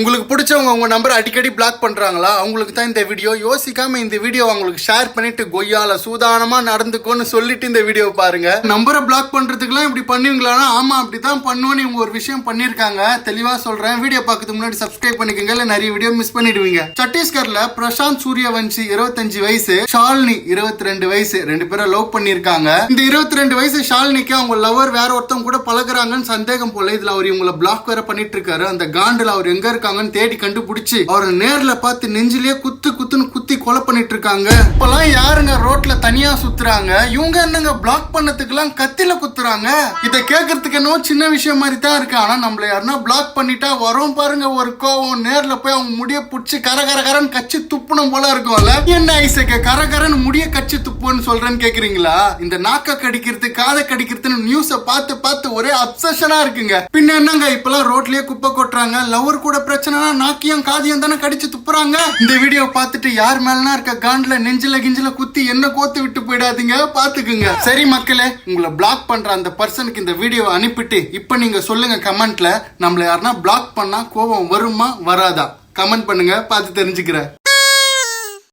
உங்களுக்கு பிடிச்சவங்க உங்க நம்பர் அடிக்கடி பிளாக் பண்றாங்களா? அவங்களுக்கு தான் இந்த வீடியோ. யோசிக்காம இந்த வீடியோ அவங்களுக்கு ஷேர் பண்ணிட்டு கொய்யால சூதானமா நடந்துக்கோன்னு சொல்லிட்டு இந்த வீடியோ பாருங்க. நம்பரை பிளாக் பண்றதுக்குலாம் இப்படி பண்ணுவீங்களா? ஆமா, அப்படிதான் பண்ணுவோன்னு இவங்க ஒரு விஷயம் பண்ணிருக்காங்க. தெளிவா சொல்றேன். வீடியோ பார்க்கறதுக்கு முன்னாடி சப்ஸ்கிரைப் பண்ணிக்கோங்க, இல்ல நிறைய வீடியோ மிஸ் பண்ணிடுவீங்க. சத்தீஸ்கர்ல பிரசாந்த் சூரியவன்சி 25 வயசு, ஷாலினி 22 வயசு, ரெண்டு பேரும் லவ் பண்ணிருக்காங்க. இந்த 22 வயசு ஷாலினிக்கு அவங்க லவர் வேற ஒருத்தவங்க கூட பழகுறாங்கன்னு சந்தேகம் போல. இதுல அவர் இவங்களை பிளாக் வேற பண்ணிட்டு இருக்காரு. அந்த காண்டுல அவர் எங்க தேடி கண்டுபிடிச்சு அவரை நேர்ல பார்த்து நெஞ்சிலேயே குத்துன்னு குத்தி கொலை பண்ணிட்டு இருக்காங்க. இப்பெல்லாம் யாருங்க ரோட்ல தனியா சுத்துறாங்க? இவங்க என்னங்க பிளாக் பண்ணதுக்கு எல்லாம் கத்தில குத்துறாங்க? இத கேட்கறதுக்கு என்னவோ சின்ன விஷயம் மாதிரி தான் இருக்கு. ஆனா நம்மள யாருன்னா பிளாக் பண்ணிட்டா வரும் பாருங்க ஒரு கோவம். நேர்ல போய் அவங்க முடிய புடிச்சு கரகரன்னு கச்சி துப்புணும் போல இருக்கும்ல. என்ன ஐசக்க கரகரன்னு முடிய கச்சி துப்புன்னு சொல்றேன்னு கேக்குறீங்களா? இந்த நாக்க கடிக்கிறது காதை கடிக்கிறதுன்னு நியூஸ பார்த்து ஒரே அப்சஷனா இருக்குங்க. பின்ன என்னங்க இப்பெல்லாம் ரோட்லயே குப்பை கொட்டுறாங்க. லவர் கூட பிரச்சனைனா நாக்கியம் காதியம் தானே கடிச்சு துப்புறாங்க. இந்த வீடியோ பார்த்துட்டு யார் மேலனா இருக்க காண்ட்ல நெஞ்சில குத்தி என்ன கோத்து விட்டு போயிடாதீங்க, பாத்துக்குங்க. சரி மக்களே, உங்களை பிளாக் பண்ற அந்த பர்சனுக்கு இந்த வீடியோ அனுப்பிட்டு இப்ப நீங்க சொல்லுங்க கமெண்ட்ல, நம்மள யாருன்னா பிளாக் பண்ணா கோபம் வருமா வராதா? கமெண்ட் பண்ணுங்க, பார்த்து தெரிஞ்சுக்கிறேன்.